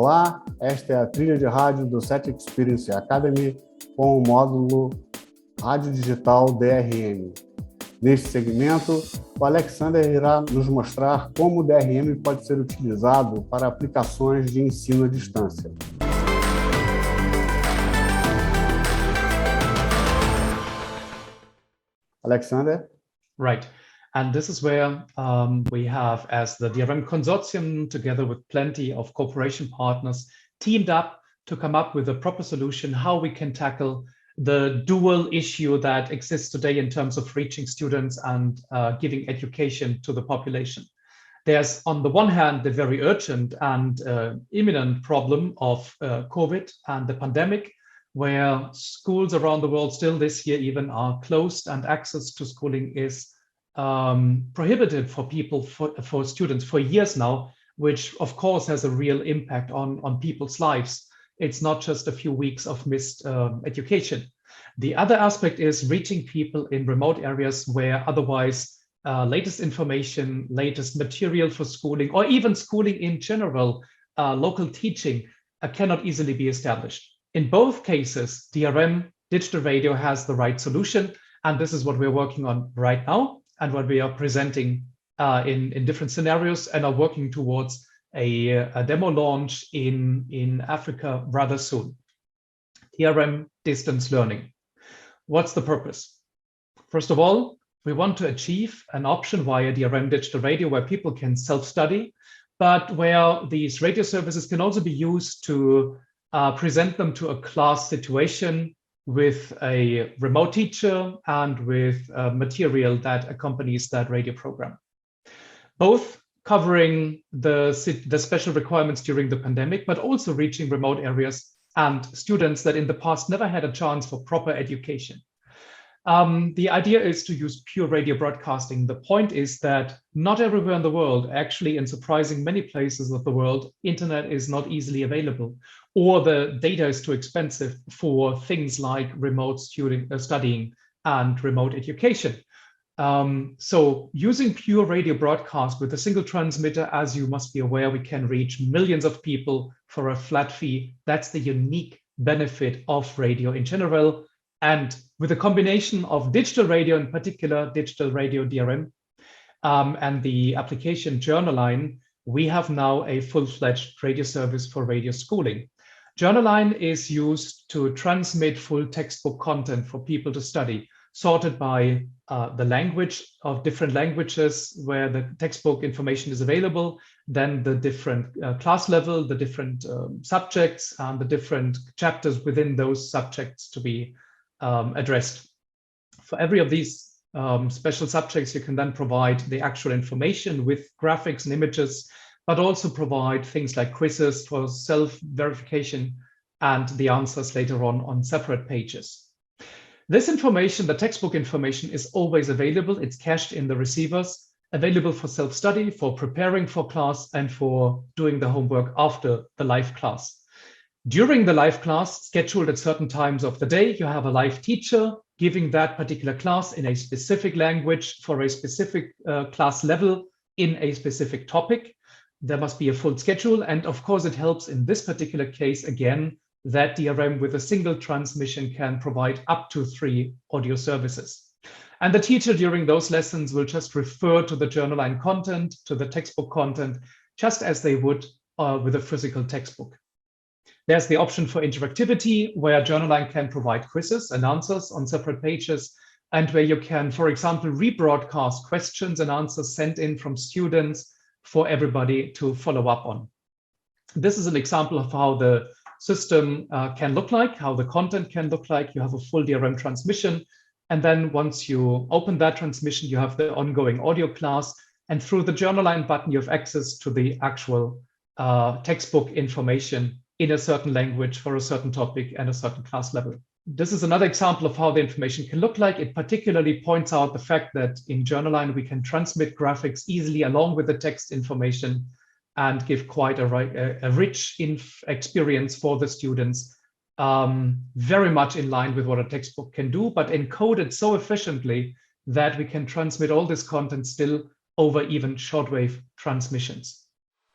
Olá, esta é a trilha de rádio do Set Experience Academy com o módulo Rádio Digital DRM. Neste segmento, o Alexander irá nos mostrar como o DRM pode ser utilizado para aplicações de ensino à distância. Alexander? Right. And this is where we have, as the DRM Consortium, together with plenty of cooperation partners, teamed up to come up with a proper solution how we can tackle the dual issue that exists today in terms of reaching students and giving education to the population. There's, on the one hand, the very urgent and imminent problem of COVID and the pandemic, where schools around the world still this year even are closed and access to schooling is prohibited for people, for students for years now, which of course has a real impact on people's lives. It's not just a few weeks of missed education. The other aspect is reaching people in remote areas where otherwise latest information, latest material for schooling, or even schooling in general, local teaching cannot easily be established. In both cases, DRM, digital radio, has the right solution, and this is what we're working on right now and what we are presenting in different scenarios and are working towards a demo launch in Africa rather soon. DRM distance learning. What's the purpose? First of all, we want to achieve an option via DRM digital radio where people can self-study, but where these radio services can also be used to present them to a class situation with a remote teacher and with material that accompanies that radio program. Both covering the special requirements during the pandemic, but also reaching remote areas and students that in the past never had a chance for proper education. The idea is to use pure radio broadcasting. The point is that not everywhere in the world, actually in surprising many places of the world, internet is not easily available, or the data is too expensive for things like remote studying and remote education. So using pure radio broadcast with a single transmitter, as you must be aware, we can reach millions of people for a flat fee. That's the unique benefit of radio in general. And with a combination of digital radio, in particular digital radio DRM, and the application Journaline, we have now a full-fledged radio service for radio schooling. Journaline is used to transmit full textbook content for people to study, sorted by the language of different languages where the textbook information is available, then the different class level, the different subjects, and the different chapters within those subjects to be addressed. For every of these special subjects, you can then provide the actual information with graphics and images, but also provide things like quizzes for self-verification and the answers later on separate pages. This information, the textbook information, is always available. It's cached in the receivers, available for self-study, for preparing for class, and for doing the homework after the live class. During the live class, scheduled at certain times of the day, you have a live teacher giving that particular class in a specific language for a specific class level in a specific topic. There must be a full schedule. And of course, it helps in this particular case, again, that DRM with a single transmission can provide up to 3 audio services. And the teacher during those lessons will just refer to the Journaline content, to the textbook content, just as they would with a physical textbook. There's the option for interactivity, where Journaline can provide quizzes and answers on separate pages, and where you can, for example, rebroadcast questions and answers sent in from students for everybody to follow up on. This is an example of how the system can look like, how the content can look like. You have a full DRM transmission, and then once you open that transmission, you have the ongoing audio class, and through the Journaline button, you have access to the actual textbook information in a certain language for a certain topic and a certain class level. This is another example of how the information can look like. It particularly points out the fact that in Journaline, we can transmit graphics easily along with the text information and give quite a rich experience for the students, very much in line with what a textbook can do, but encoded so efficiently that we can transmit all this content still over even shortwave transmissions.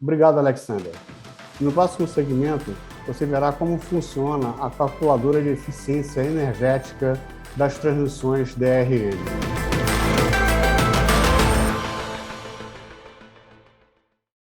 Obrigado, Alexander. No próximo segmento, você verá como funciona a calculadora de eficiência energética das transmissões DRM.